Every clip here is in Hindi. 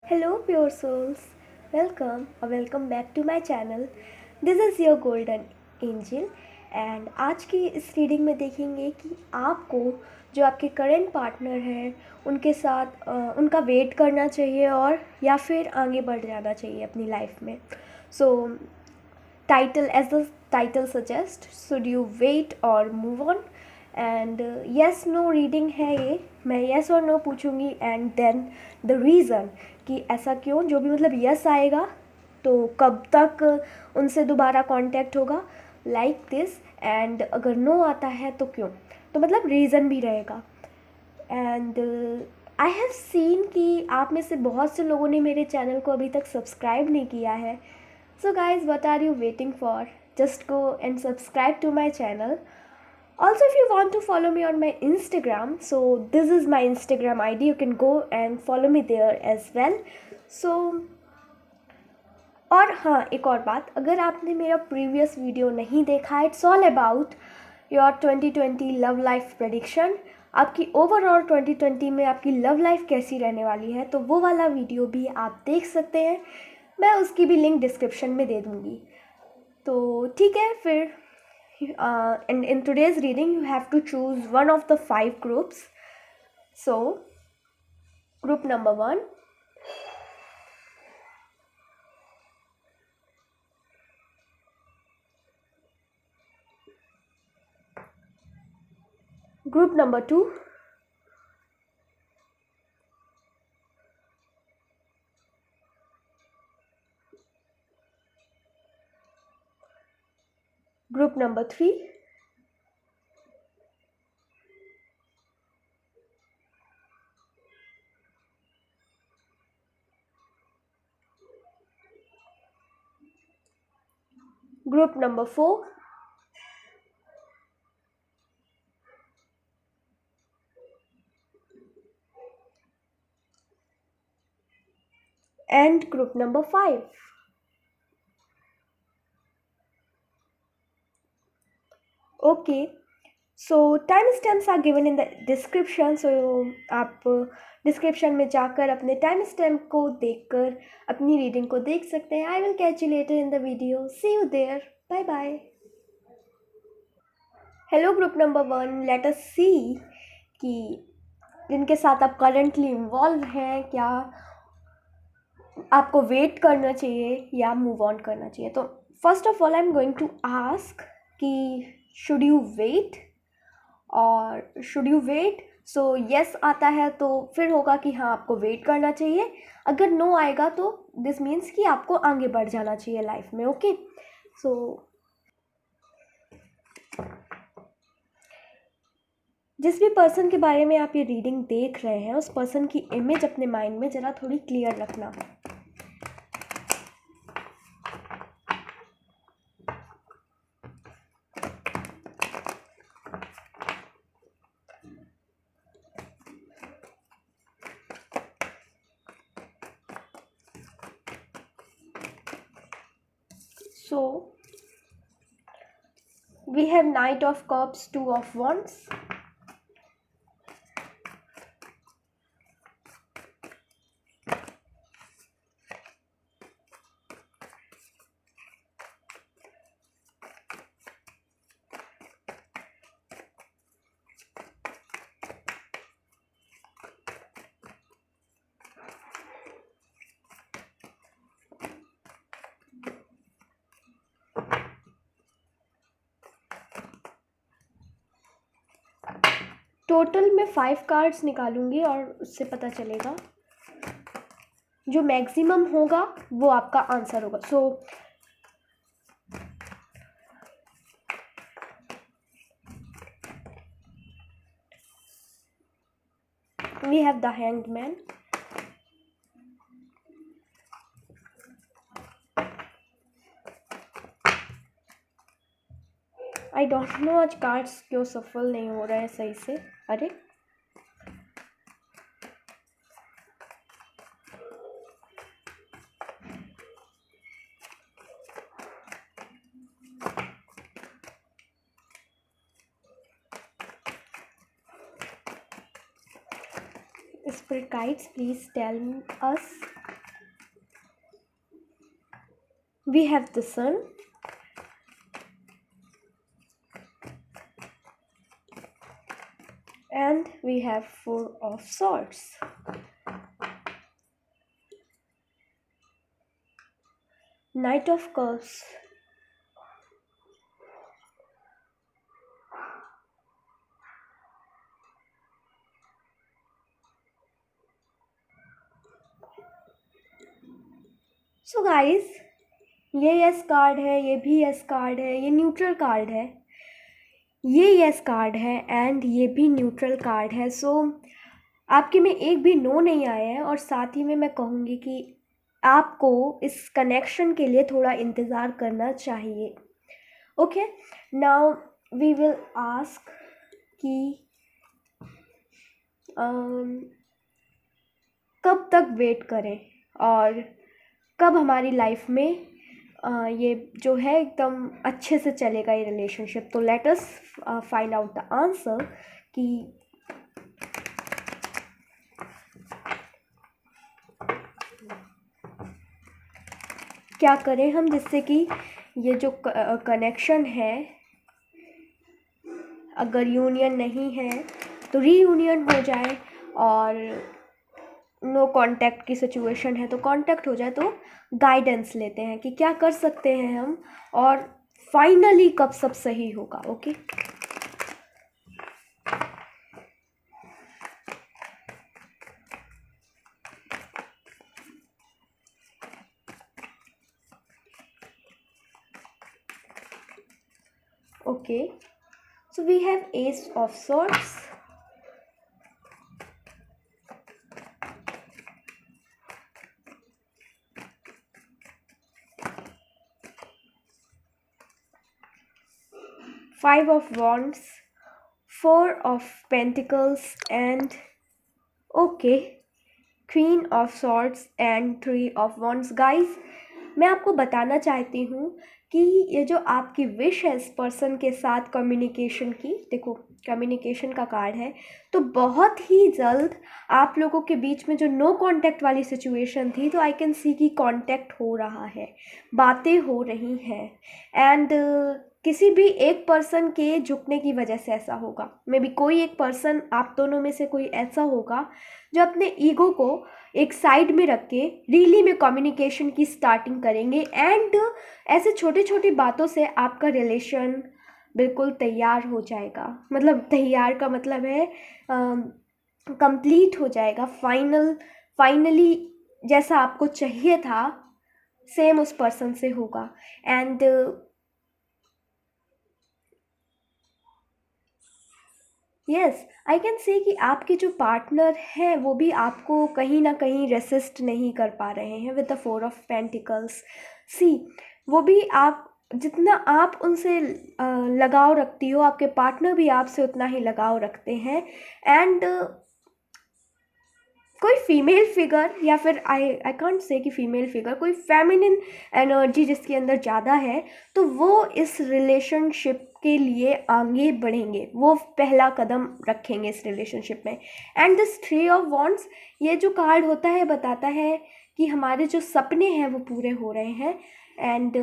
Hello, pure souls. Welcome or welcome back to my channel. This is your golden angel and आज की इस रीडिंग में देखेंगे कि आपको जो आपके करेंट पार्टनर हैं उनके साथ उनका वेट करना चाहिए और या फिर आगे बढ़ जाना चाहिए अपनी लाइफ में. So title as the title suggest, should you wait or move on. And yes no reading है ये. मैं येस और नो पूछूंगी एंड देन द रीज़न कि ऐसा क्यों. जो भी मतलब यस आएगा तो कब तक उनसे दोबारा कांटेक्ट होगा, लाइक दिस. एंड अगर नो आता है तो क्यों, तो मतलब रीज़न भी रहेगा. एंड आई हैव सीन कि आप में से बहुत से लोगों ने मेरे चैनल को अभी तक सब्सक्राइब नहीं किया है. So guys, what are you waiting for? Just go and subscribe to my channel. Also, if you want to follow me on my Instagram, so this is my Instagram ID. You can go and follow me there as well. So, और हाँ, एक और बात, अगर आपने मेरा प्रीवियस वीडियो नहीं देखा है, it's all about your 2020 love life prediction. आपकी ओवरऑल 2020 में आपकी लव लाइफ कैसी रहने वाली है, तो वो वाला वीडियो भी आप देख सकते हैं. मैं उसकी भी लिंक डिस्क्रिप्शन में दे दूँगी. तो ठीक है फिर. And in today's reading you have to choose one of the 5 groups. So group number 1, group number 2, group number 3, group number 4, and group number 5. Okay, so timestamps are given in the description. So आप डिस्क्रिप्शन में जाकर अपने टाइम स्टैम्प को देखकर अपनी रीडिंग को देख सकते हैं. I will catch you later in the video. See you there. Bye bye. Hello group number 1, let us see कि जिनके साथ आप करंटली इन्वॉल्व हैं, क्या आपको वेट करना चाहिए या मूव ऑन करना चाहिए. तो first of all I am going to ask कि शुड यू वेट और should you wait. So yes आता है तो फिर होगा कि हाँ आपको वेट करना चाहिए. अगर नो आएगा तो दिस मीन्स कि आपको आगे बढ़ जाना चाहिए लाइफ में. ओके, सो जिस भी पर्सन के बारे में आप ये रीडिंग देख रहे हैं उस पर्सन की इमेज अपने माइंड में ज़रा थोड़ी क्लियर रखना. So we have Knight of Cups, Two of Wands, total मैं 5 कार्ड्स निकालूंगी और उससे पता चलेगा जो मैक्सिमम होगा वो आपका आंसर होगा. So we have the hanged man. I don't know आज कार्ड्स क्यों सफल नहीं हो रहा है सही से. अरे spirit guides, please tell us we have the Sun, and we have Four of Swords. Knight of Cups. So guys, ये यस कार्ड है, ये भी यस कार्ड है, ये न्यूट्रल कार्ड है, ये यस कार्ड है एंड ये भी न्यूट्रल कार्ड है। सो आपके में एक भी नो नहीं आया है और साथ ही में मैं कहूँगी कि आपको इस कनेक्शन के लिए थोड़ा इंतज़ार करना चाहिए। Okay, now we will ask कि कब तक वेट करें और कब हमारी लाइफ में ये जो है एकदम अच्छे से चलेगा ये रिलेशनशिप। तो late us find out the answer कि क्या करें हम जिससे कि ये जो कनेक्शन है, अगर यूनियन नहीं है तो रीयूनियन हो जाए, और नो कांटेक्ट की सिचुएशन है तो कांटेक्ट हो जाए। तो गाइडेंस लेते हैं कि क्या कर सकते हैं हम और फाइनली कब सब सही होगा। Okay, okay, so we have ace of swords, Five of Wands, Four of Pentacles and okay, Queen of Swords and Three of Wands। Guys, मैं आपको बताना चाहती हूँ कि ये जो आपकी विश है इस पर्सन के साथ कम्युनिकेशन की, देखो कम्युनिकेशन का कार्ड है, तो बहुत ही जल्द आप लोगों के बीच में जो नो कांटेक्ट वाली सिचुएशन थी, तो आई कैन सी कि कांटेक्ट हो रहा है, बातें हो रही हैं एंड किसी भी एक पर्सन के झुकने की वजह से ऐसा होगा। मे बी कोई एक पर्सन, आप दोनों में से कोई ऐसा होगा जो अपने ईगो को एक साइड में रख के रियली में कम्युनिकेशन की स्टार्टिंग करेंगे एंड ऐसे छोटी छोटी बातों से आपका रिलेशन बिल्कुल तैयार हो जाएगा। मतलब तैयार का मतलब है कंप्लीट हो जाएगा, फाइनली जैसा आपको चाहिए था सेम उस पर्सन से होगा। And yes, I can say कि आपके जो पार्टनर हैं वो भी आपको कहीं ना कहीं रेसिस्ट नहीं कर पा रहे हैं with the four of pentacles. See, वो भी आप जितना आप उनसे लगाव रखती हो, आपके पार्टनर भी आपसे उतना ही लगाव रखते हैं एंड कोई फीमेल फिगर या फिर आई कांट से कि फीमेल फिगर, कोई फेमिनिन एनर्जी जिसके अंदर ज़्यादा है, तो वो इस रिलेशनशिप के लिए आगे बढ़ेंगे, वो पहला कदम रखेंगे इस रिलेशनशिप में। And this three of wands, ये जो कार्ड होता है बताता है कि हमारे जो सपने हैं वो पूरे हो रहे हैं एंड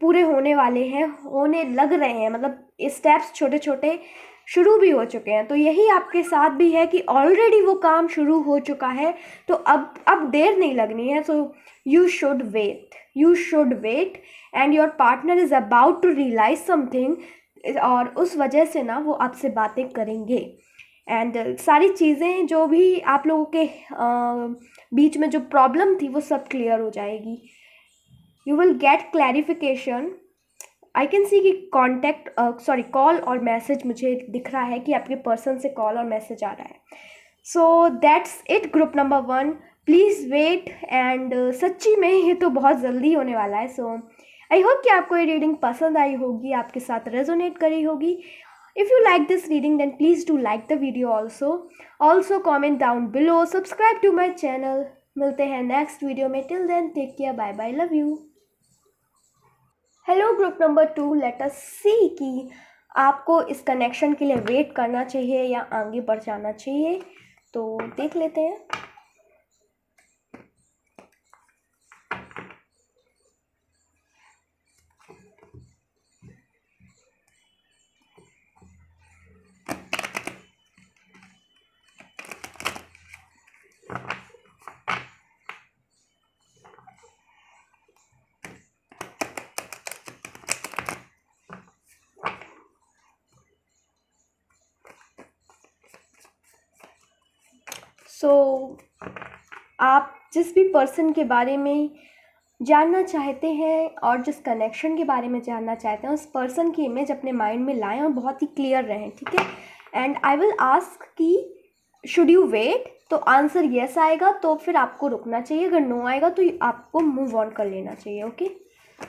पूरे होने वाले हैं, होने लग रहे हैं, मतलब स्टेप्स छोटे छोटे शुरू भी हो चुके हैं। तो यही आपके साथ भी है कि ऑलरेडी वो काम शुरू हो चुका है, तो अब देर नहीं लगनी है। So you should wait and your partner is about to realise something, और उस वजह से ना वो आपसे बातें करेंगे एंड सारी चीज़ें जो भी आप लोगों के बीच में जो प्रॉब्लम थी वो सब क्लियर हो जाएगी। You will get clarification. I can see कि कॉल और मैसेज मुझे दिख रहा है कि आपके पर्सन से कॉल और मैसेज आ रहा है। So that's it group number 1, please wait and सच्ची में ये तो बहुत जल्दी होने वाला है। सो आई होप कि आपको ये रीडिंग पसंद आई होगी, आपके साथ रेजोनेट करी होगी। If you like this reading then please do like the video also comment down below, subscribe to my channel. मिलते हैं नेक्स्ट वीडियो में, till then take care, bye bye, love you. Hello group number 2, let us see कि आपको इस कनेक्शन के लिए वेट करना चाहिए या आगे बढ़ जाना चाहिए, तो देख लेते हैं। सो आप जिस भी पर्सन के बारे में जानना चाहते हैं और जिस कनेक्शन के बारे में जानना चाहते हैं, उस पर्सन की इमेज अपने माइंड में लाएं और बहुत ही क्लियर रहें, ठीक है। एंड आई विल आस्क कि शुड यू वेट, तो आंसर येस आएगा तो फिर आपको रुकना चाहिए, अगर नो आएगा तो आपको मूव ऑन कर लेना चाहिए, ओके।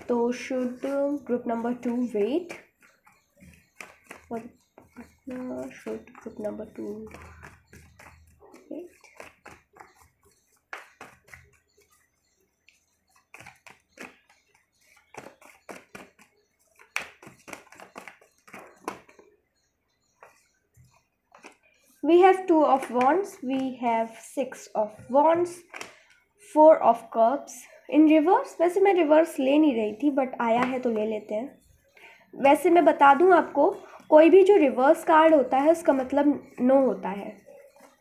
तो should group number 2 wait, should group number 2 wait. We have 2 of wands, we have 6 of wands, 4 of cups in reverse। वैसे मैं रिवर्स ले नहीं रही थी बट आया है तो ले लेते हैं। वैसे मैं बता दूं आपको, कोई भी जो रिवर्स कार्ड होता है उसका मतलब नो होता है,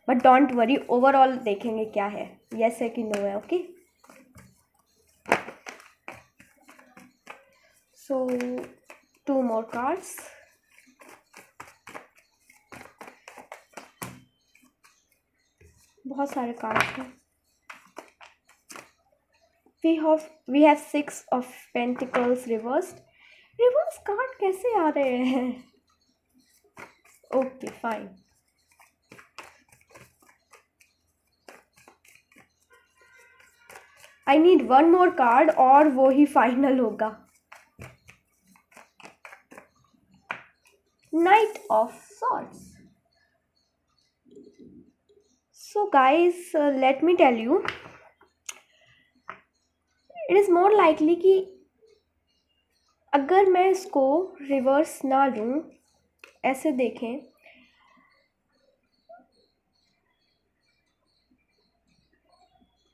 बट डोंट वरी, ओवरऑल देखेंगे क्या है, यस है कि नो है, ओके। सो 2 more cards। बहुत सारे कार्ड हैं। we have 6 of pentacles reversed। Reverse card कैसे आ रहे हैं? Okay fine. I need 1 more card और वो ही फाइनल होगा। Night of swords. So guys, let me tell you, it is more likely कि अगर मैं इसको रिवर्स ना लूँ, ऐसे देखें,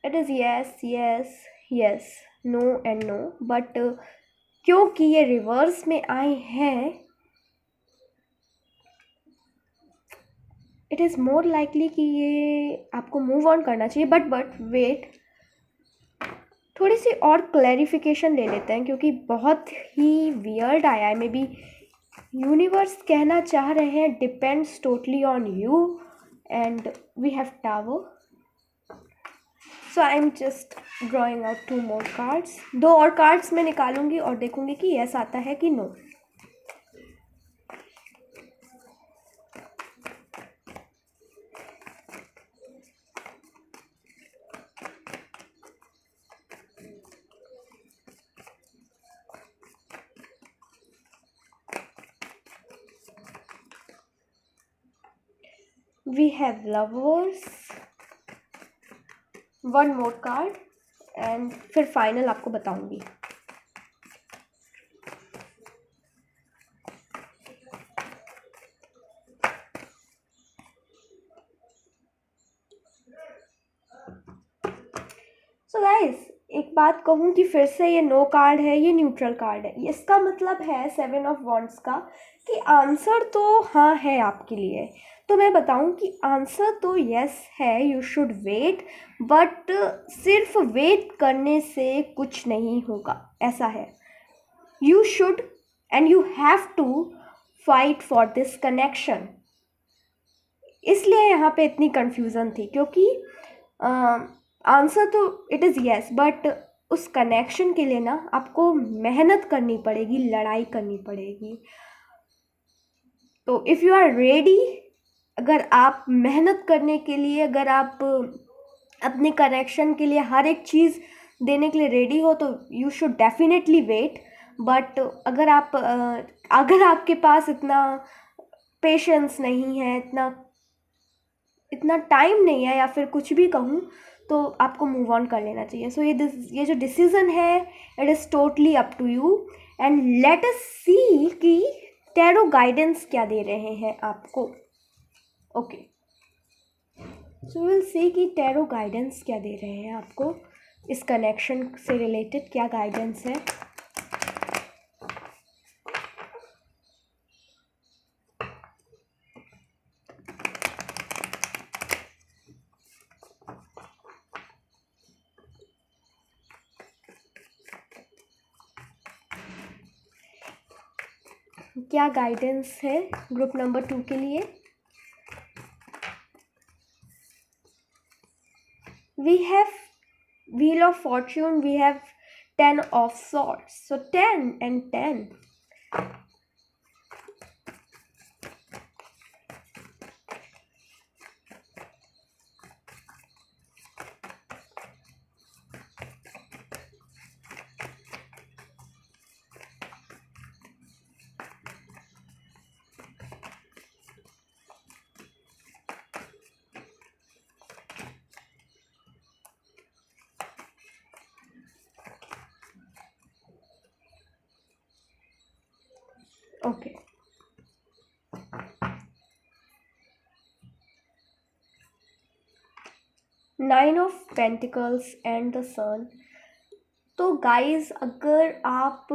it is yes yes yes no and no, but क्योंकि ये रिवर्स में आए हैं, इट इज़ मोर लाइकली कि ये आपको मूव ऑन करना चाहिए। बट वेट, थोड़ी सी और क्लैरिफिकेशन ले लेते हैं क्योंकि बहुत ही वियर्ड आया है। मे बी यूनिवर्स कहना चाह रहे हैं depends totally on you, and we have tower. So I am just drawing out 2 more cards. 2 और कार्ड्स मैं निकालूंगी और देखूंगी कि यस आता है कि no. We have lovers, 1 more card, and फिर फाइनल आपको बताऊंगी। सो गाइस, एक बात कहूँ कि फिर से ये नो कार्ड है, ये न्यूट्रल कार्ड है। इसका मतलब है 7 of wands का कि आंसर तो हाँ है आपके लिए। तो मैं बताऊं कि आंसर तो यस है, यू शुड वेट, बट सिर्फ वेट करने से कुछ नहीं होगा, ऐसा है। You should and you have to fight for this connection. इसलिए यहाँ पे इतनी कन्फ्यूज़न थी क्योंकि आंसर तो इट इज़ यस, बट उस कनेक्शन के लिए ना आपको मेहनत करनी पड़ेगी, लड़ाई करनी पड़ेगी। तो इफ़ यू आर रेडी, अगर आप मेहनत करने के लिए, अगर आप अपने कनेक्शन के लिए हर एक चीज़ देने के लिए रेडी हो, तो you should definitely wait. But अगर आपके पास इतना पेशेंस नहीं है, इतना टाइम नहीं है, या फिर कुछ भी कहूँ, तो आपको मूव ऑन कर लेना चाहिए। सो ये जो डिसीज़न है, it is totally up to you, and let us see कि टैरो गाइडेंस क्या दे रहे हैं आपको। ओके, सो विल सी कि टैरो गाइडेंस क्या दे रहे हैं आपको, इस कनेक्शन से रिलेटेड क्या गाइडेंस है। क्या गाइडेंस है ग्रुप नंबर 2 के लिए। we have Wheel of Fortune, we have 10 of Swords. So 10 and 10. Okay. Nine of Pentacles and the Sun. तो गाइस, अगर आप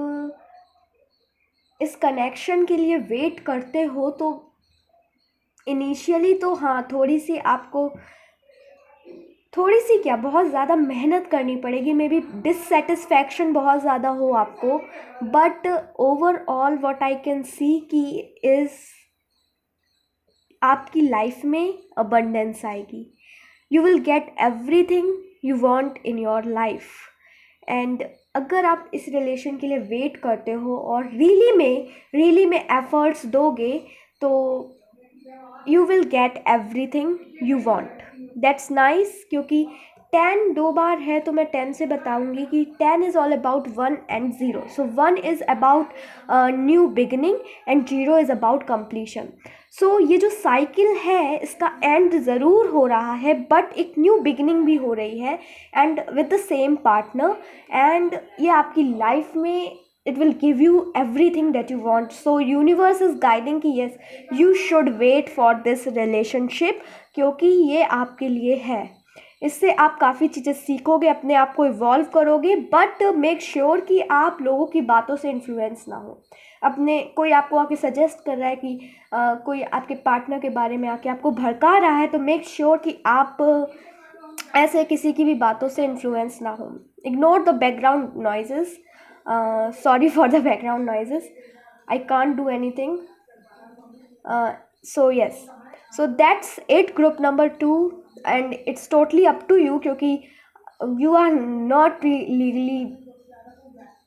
इस कनेक्शन के लिए वेट करते हो तो इनिशियली तो हाँ, थोड़ी सी क्या, बहुत ज़्यादा मेहनत करनी पड़ेगी, मे बी डिससेटिस्फैक्शन बहुत ज़्यादा हो आपको, but overall what I can सी की इज़ आपकी लाइफ में अबंडेंस आएगी. You will get everything you want in your life. And अगर आप इस रिलेशन के लिए वेट करते हो और रियली में एफर्ट्स दोगे तो you will get everything you want. That's nice. क्योंकि 10 दो बार है तो मैं 10 से बताऊंगी कि 10 is all about 1 and 0. So 1 is about new beginning and 0 is about completion. So ये जो साइकिल है इसका एंड ज़रूर हो रहा है, बट एक न्यू बिगनिंग भी हो रही है and with the same partner. And ये आपकी लाइफ में it will give you everything that you want. So universe is guiding कि yes, you should wait for this relationship, क्योंकि ये आपके लिए है. इससे आप काफ़ी चीज़ें सीखोगे, अपने आप को इवॉल्व करोगे, बट मेक श्योर कि आप लोगों की बातों से इन्फ्लुएंस ना हो. कोई आपको आके सजेस्ट कर रहा है कि कोई आपके पार्टनर के बारे में आके आपको भड़का रहा है, तो मेक श्योर कि आप ऐसे किसी की भी बातों से इन्फ्लुएंस ना हो. Ignore the background noises. Sorry for the background noises. I can't do anything. So yes. So that's it, group number 2, and it's totally up to you क्योंकि you are not legally,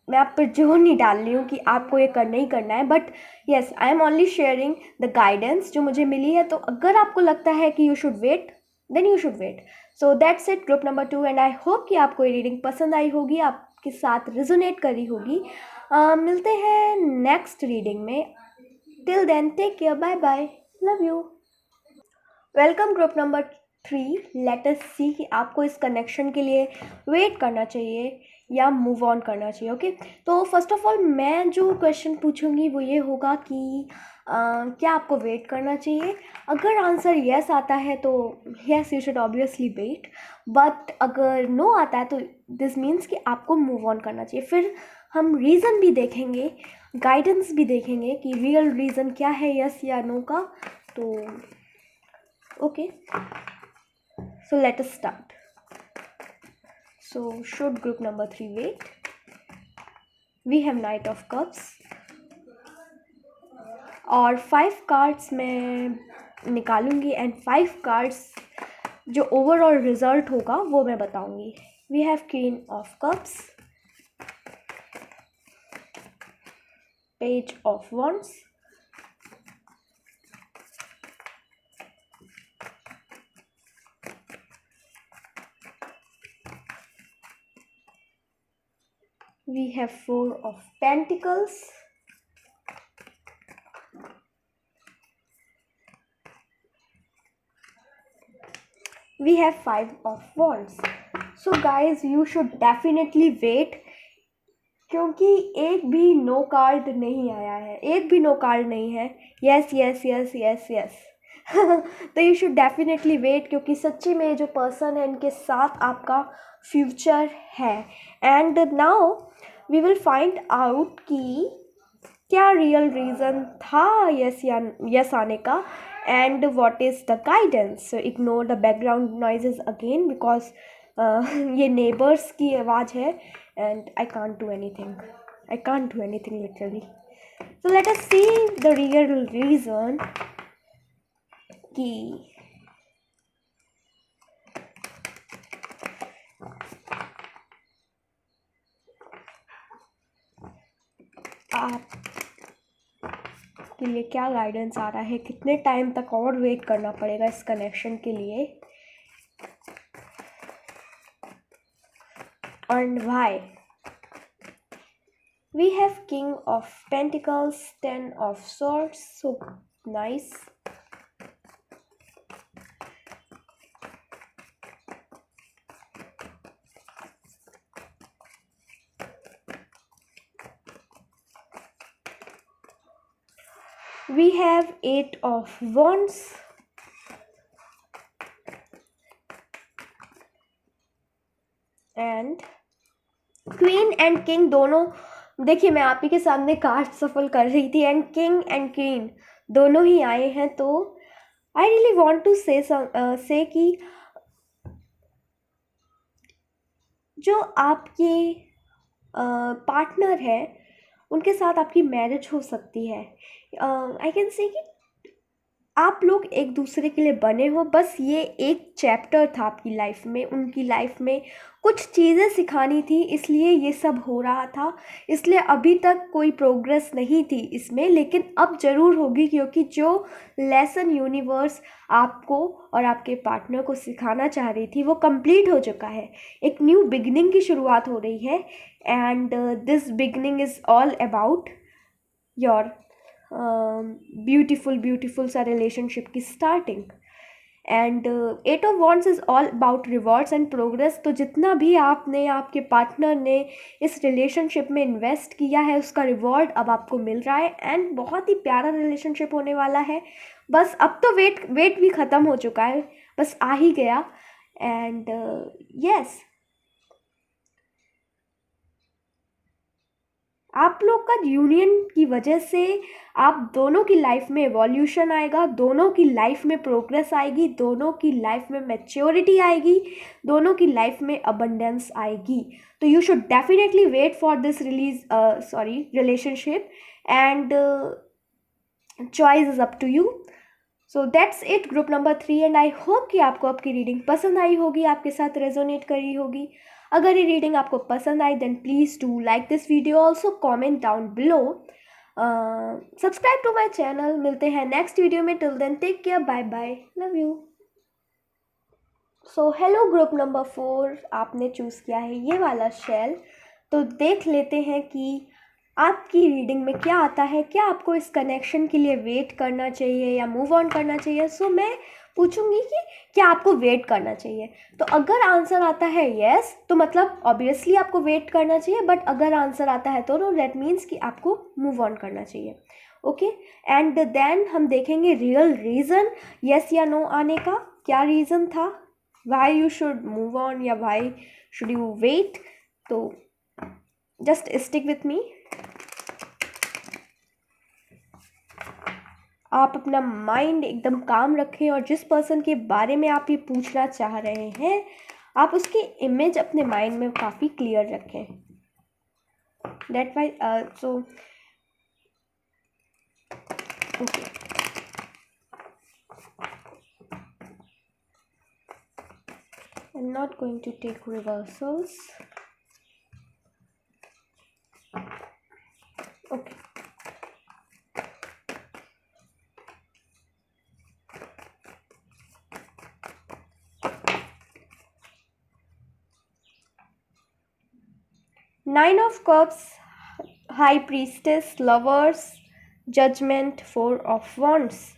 मैं आप पर जोर नहीं डाल रही हूँ कि आपको ये करना ही करना है, but yes, I am only sharing the guidance जो मुझे मिली है. तो अगर आपको लगता है कि you should wait, then you should wait. So that's it, group number 2, and I hope कि आपको ये रीडिंग पसंद आई होगी, आपके साथ रिजोनेट करी होगी. मिलते हैं नेक्स्ट रीडिंग में. Till then, take care, bye bye, love you. Welcome group number 3. Let us see कि आपको इस कनेक्शन के लिए वेट करना चाहिए या मूव ऑन करना चाहिए. ओके, तो फर्स्ट ऑफ ऑल मैं जो क्वेश्चन पूछूंगी वो ये होगा कि क्या आपको वेट करना चाहिए. अगर आंसर येस आता है तो yes, you should obviously wait. But अगर नो आता है तो दिस मीन्स कि आपको मूव ऑन करना चाहिए. फिर हम रीज़न भी देखेंगे, गाइडेंस भी देखेंगे कि रियल रीज़न क्या है यस या नो का. तो okay, so let us start. So should group number 3 wait? We have Knight of Cups और 5 कार्ड्स मैं निकालूंगी एंड 5 कार्ड्स जो ओवरऑल रिजल्ट होगा वो मैं बताऊंगी. We have queen of cups, page of wands, we have 4 of Pentacles, we have 5 of Wands. So guys, you should definitely wait, क्योंकि एक भी नो कार्ड नहीं आया है, एक भी नो कार्ड नहीं है. Yes yes yes yes yes. तो यू शुड डेफिनेटली वेट, क्योंकि सच्ची में जो पर्सन है इनके साथ आपका फ्यूचर है. And now we will find out कि क्या रियल रीज़न था यस आने का, and what is the guidance. So ignore the background noises again, because ये नेबर्स की आवाज़ है and I can't do anything literally. So let us see the real reason कि आपके लिए क्या गाइडेंस आ रहा है, कितने टाइम तक और वेट करना पड़ेगा इस कनेक्शन के लिए, and why. We have King of Pentacles, Ten of Swords, so nice. We have Eight of Wands, and queen and king दोनों, देखिए मैं आप ही के सामने कार्ड सफल कर रही थी एंड किंग एंड क्वीन दोनों ही आए हैं। तो आई रियली वॉन्ट टू से कि जो आपके पार्टनर है उनके साथ आपकी मैरिज हो सकती है। आई कैन से कि आप लोग एक दूसरे के लिए बने हो, बस ये एक चैप्टर था आपकी लाइफ में, उनकी लाइफ में कुछ चीज़ें सिखानी थी, इसलिए ये सब हो रहा था। इसलिए अभी तक कोई प्रोग्रेस नहीं थी इसमें, लेकिन अब ज़रूर होगी, क्योंकि जो लेसन यूनिवर्स आपको और आपके पार्टनर को सिखाना चाह रही थी वो कंप्लीट हो चुका है। एक न्यू बिगनिंग की शुरुआत हो रही है and this beginning is all about your beautiful सा रिलेशनशिप की starting. And eight of wands is all about rewards and progress. तो जितना भी आपने, आपके पार्टनर ने इस रिलेशनशिप में इन्वेस्ट किया है उसका रिवॉर्ड अब आपको मिल रहा है एंड बहुत ही प्यारा रिलेशनशिप होने वाला है। बस अब तो वेट भी ख़त्म हो चुका है, बस आ ही गया। एंड यस, आप लोग का यूनियन की वजह से आप दोनों की लाइफ में एवोल्यूशन आएगा, दोनों की लाइफ में प्रोग्रेस आएगी, दोनों की लाइफ में मैच्योरिटी आएगी, दोनों की लाइफ में अबंडेंस आएगी। तो you should definitely wait for this relationship and choice is up to you. So that's it group number 3 and I hope कि आपको आपकी रीडिंग पसंद आई होगी, आपके साथ रेजोनेट करी होगी। अगर ये रीडिंग आपको पसंद आई then please do like this video, also comment down below, subscribe to my channel. मिलते हैं नेक्स्ट वीडियो में, till then take care, bye bye, love you. So hello group number 4, आपने चूज़ किया है ये वाला शेल। तो देख लेते हैं कि आपकी रीडिंग में क्या आता है, क्या आपको इस कनेक्शन के लिए वेट करना चाहिए या मूव ऑन करना चाहिए। सो मैं पूछूंगी कि क्या आपको वेट करना चाहिए। तो अगर आंसर आता है येस तो मतलब ऑब्वियसली आपको वेट करना चाहिए, बट अगर आंसर आता है तो नो, दैट मीन्स कि आपको मूव ऑन करना चाहिए। ओके, एंड देन हम देखेंगे रियल रीज़न येस या नो आने का, क्या रीज़न था, why you should move on या वाई शुड यू वेट। तो जस्ट स्टिक विथ मी। आप अपना माइंड एकदम काम रखें और जिस पर्सन के बारे में आप ये पूछना चाह रहे हैं आप उसकी इमेज अपने माइंड में काफ़ी क्लियर रखें। That why so okay, I am not going to take reversals. Okay, Nine of Cups, High Priestess, Lovers, Judgment, Four of Wands.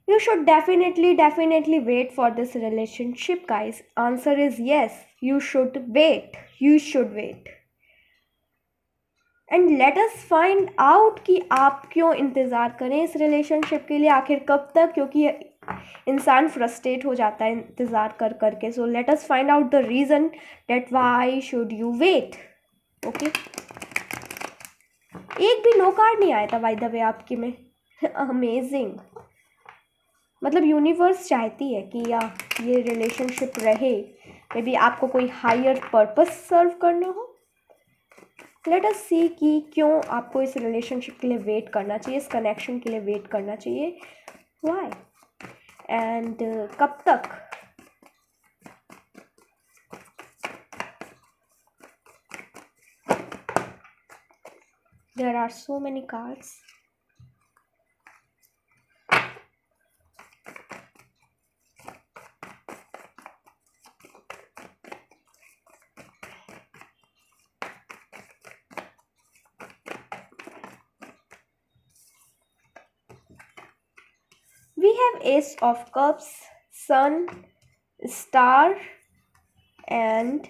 You should definitely wait for this relationship, guys. Answer is yes. You should wait. You should wait. And let us find out कि आप क्यों इंतज़ार करें इस रिलेशनशिप के लिए, आखिर कब तक, क्योंकि इंसान फ्रस्ट्रेट हो जाता है इंतज़ार कर करके। So let us find out the reason that why should you wait. Okay, एक भी नो कार्ड नहीं आया था बाय द वे आपकी में। अमेजिंग, मतलब यूनिवर्स चाहती है कि या ये रिलेशनशिप रहे, मे बी आपको कोई हायर पर्पस सर्व करना हो। लेट अस सी कि क्यों आपको इस रिलेशनशिप के लिए वेट करना चाहिए, इस कनेक्शन के लिए वेट करना चाहिए, व्हाई एंड कब तक। There are so many cards. We have Ace of Cups, Sun, Star, and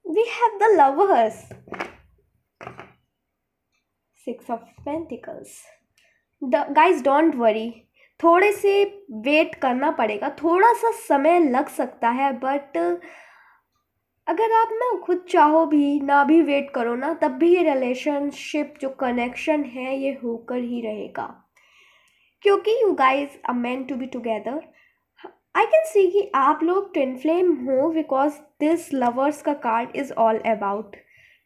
we have the Lovers, Six of Pentacles. Guys, don't worry, थोड़े से वेट करना पड़ेगा, थोड़ा सा समय लग सकता है, बट अगर आप ना खुद चाहो भी ना भी वेट करो ना, तब भी ये रिलेशनशिप जो कनेक्शन है ये होकर ही रहेगा, क्योंकि you guys are meant to be together. I can see कि आप लोग ट्विन फ्लेम हो, बिकॉज दिस लवर्स का card is all about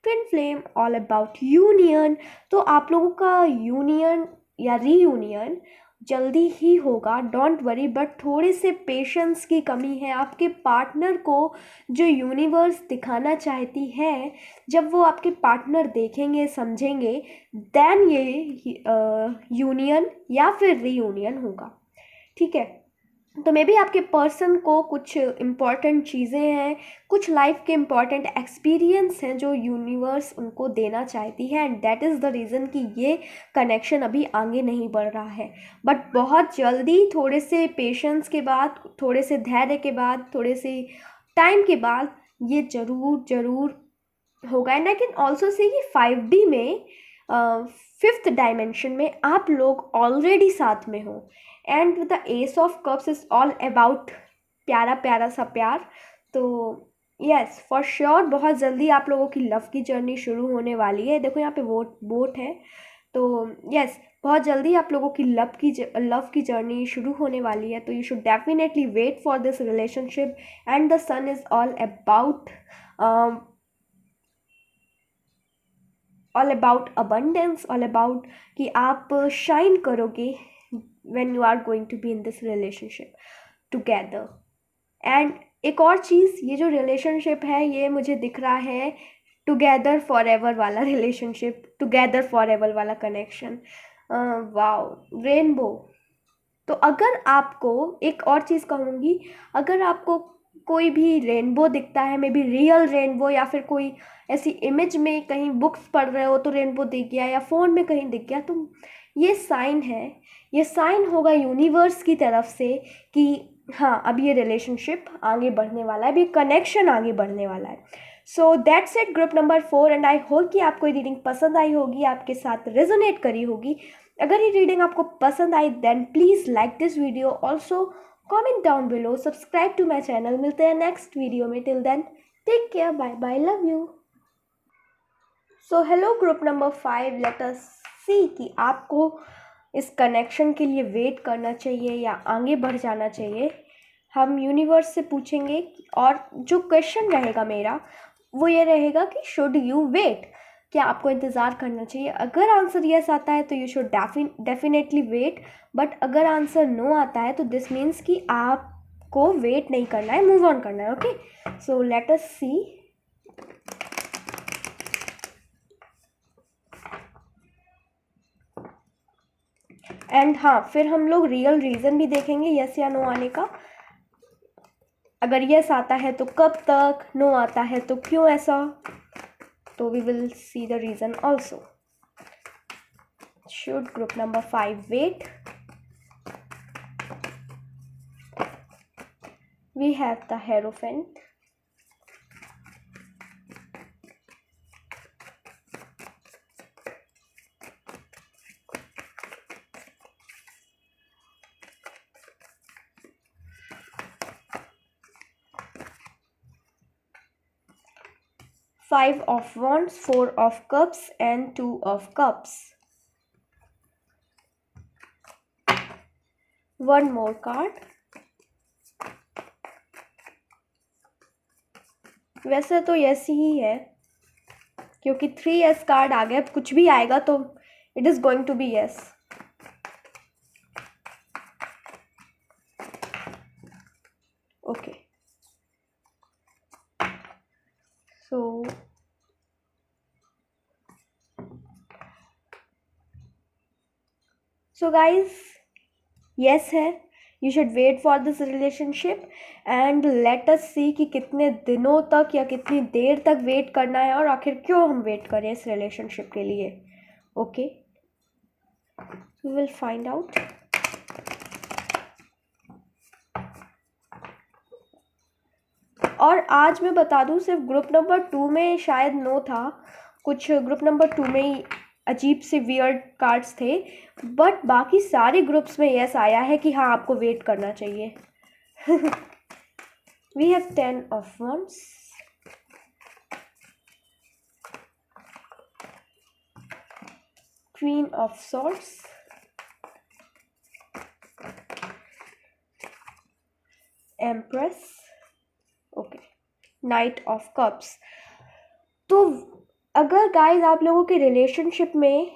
twin flame, all about union. तो आप लोगों का यूनियन या रीयूनियन जल्दी ही होगा, डोंट वरी. बट थोड़े से पेशेंस की कमी है आपके पार्टनर को. जो यूनिवर्स दिखाना चाहती है, जब वो आपके पार्टनर देखेंगे समझेंगे, देन ये यूनियन या फिर रीयूनियन होगा. ठीक है, तो मे बी आपके पर्सन को कुछ इम्पॉर्टेंट चीज़ें हैं, कुछ लाइफ के इम्पॉर्टेंट एक्सपीरियंस हैं जो यूनिवर्स उनको देना चाहती है, and that is the reason कि ये कनेक्शन अभी आगे नहीं बढ़ रहा है. बट बहुत जल्दी, थोड़े से पेशेंस के बाद, थोड़े से धैर्य के बाद, थोड़े से टाइम के बाद ये ज़रूर होगा. And I can also say कि 5D में, 5th डायमेंशन में आप लोग ऑलरेडी साथ में हो. And the S of cups is all about प्यारा प्यारा सा प्यार. तो यस, फॉर श्योर बहुत जल्दी आप लोगों की लव की जर्नी शुरू होने वाली है. देखो यहाँ पे बोट है, तो यस, बहुत जल्दी आप लोगों की लव की जर्नी शुरू होने वाली है. तो you should definitely wait for this relationship. And the sun is all about abundance, all about कि आप शाइन करोगे when you are going to be in this relationship together. And एक और चीज़, ये जो रिलेशनशिप है ये मुझे दिख रहा है टुगेदर फॉर एवर वाला रिलेशनशिप, टुगेदर फॉर एवर वाला कनेक्शन. Wow, rainbow. तो अगर आपको, एक और चीज़ कहूँगी, अगर आपको कोई भी रेनबो दिखता है, मे बी रियल रेनबो, या फिर कोई ऐसी इमेज में कहीं बुक्स पढ़ रहे हो तो रेनबो दिख गया, या फ़ोन में कहीं दिख गया, तो ये साइन है, ये साइन होगा यूनिवर्स की तरफ से कि हाँ, अब ये रिलेशनशिप आगे बढ़ने वाला है, अब ये कनेक्शन आगे बढ़ने वाला है. So that's it, group number 4. And I hope कि आपको ये रीडिंग पसंद आई होगी, आपके साथ रेजोनेट करी होगी. अगर ये रीडिंग आपको पसंद आई, then please like this video, also comment down below, subscribe to my channel. मिलते हैं नेक्स्ट वीडियो में. Till then take care, bye bye, love you. So hello group number 5, let us see कि आपको इस कनेक्शन के लिए वेट करना चाहिए या आगे बढ़ जाना चाहिए. हम यूनिवर्स से पूछेंगे, और जो क्वेश्चन रहेगा मेरा वो ये रहेगा कि शुड यू वेट, क्या आपको इंतज़ार करना चाहिए. अगर आंसर यस आता है तो you should definitely wait. But अगर आंसर नो आता है तो दिस मीन्स कि आपको वेट नहीं करना है, मूव ऑन करना है. Okay, so let us see. And हाँ, फिर हम लोग रियल रीज़न भी देखेंगे यस या नो आने का. अगर यस आता है तो कब तक, नो आता है तो क्यों ऐसा, तो we will see the reason also. Should group number 5 wait. We have the hierophant. Five of Wands, 4 of Cups, and 2 of Cups. One more card. वैसे तो यस ही है, क्योंकि 3S कार्ड आ गया. कुछ भी आएगा तो it is going to be yes. Okay, so guys, yes है, you should wait for this relationship and let us see कि कितने दिनों तक या कितनी देर तक वेट करना है और आखिर क्यों हम वेट करें इस रिलेशनशिप के लिए. Okay, we will find out. और आज मैं बता दूं, सिर्फ ग्रुप नंबर 2 में शायद नो था, कुछ ग्रुप नंबर 2 में ही अजीब से वियर्ड कार्ड्स थे, बट बाकी सारे ग्रुप्स में यस आया है कि हाँ आपको वेट करना चाहिए. We have 10 of wands, queen of swords, empress, okay, knight of cups. तो अगर गाइस आप लोगों के रिलेशनशिप में,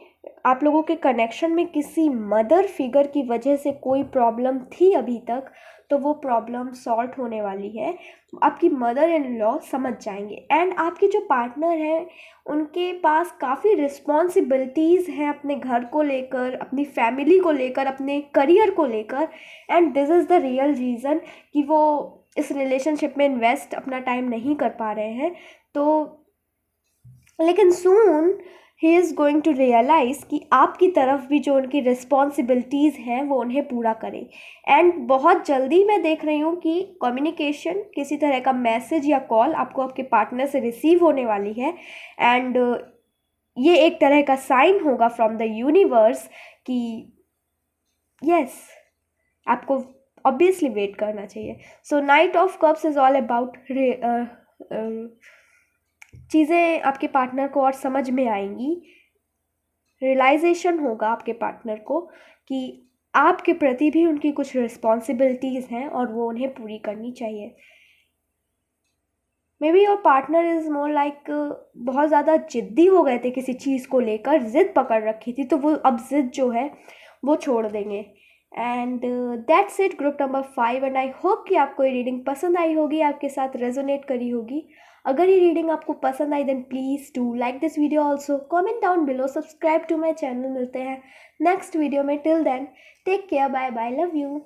आप लोगों के कनेक्शन में किसी मदर फिगर की वजह से कोई प्रॉब्लम थी अभी तक, तो वो प्रॉब्लम सॉल्व होने वाली है. आपकी मदर इन लॉ समझ जाएंगे. एंड आपके जो पार्टनर हैं उनके पास काफ़ी रिस्पॉन्सिबिलिटीज़ हैं अपने घर को लेकर, अपनी फैमिली को लेकर, अपने करियर को लेकर. And this is the real reason कि वो इस रिलेशनशिप में इन्वेस्ट अपना टाइम नहीं कर पा रहे हैं. तो लेकिन सून ही इज़ गोइंग टू रियलाइज़ कि आपकी तरफ भी जो उनकी रिस्पॉन्सिबिलिटीज़ हैं वो उन्हें पूरा करें. एंड बहुत जल्दी मैं देख रही हूँ कि कम्युनिकेशन, किसी तरह का मैसेज या कॉल आपको आपके पार्टनर से रिसीव होने वाली है. एंड ये एक तरह का साइन होगा फ्रॉम द यूनिवर्स कि यस, आपको ऑब्वियसली वेट करना चाहिए. So knight of cups is all about चीज़ें आपके पार्टनर को और समझ में आएंगी, रियलाइजेशन होगा आपके पार्टनर को कि आपके प्रति भी उनकी कुछ रिस्पॉन्सिबिलिटीज़ हैं और वो उन्हें पूरी करनी चाहिए. May be your partner is more like बहुत ज़्यादा ज़िद्दी हो गए थे किसी चीज़ को लेकर, ज़िद पकड़ रखी थी, तो वो अब ज़िद जो है वो छोड़ देंगे. And that's it, group number 5. And I hope कि आपको ये रीडिंग पसंद आई होगी, आपके साथ रेजोनेट करी होगी. अगर ये रीडिंग आपको पसंद आई then please do like this video also, comment down below, subscribe to my channel. मिलते हैं नेक्स्ट वीडियो में. Till then take care, bye bye, love you.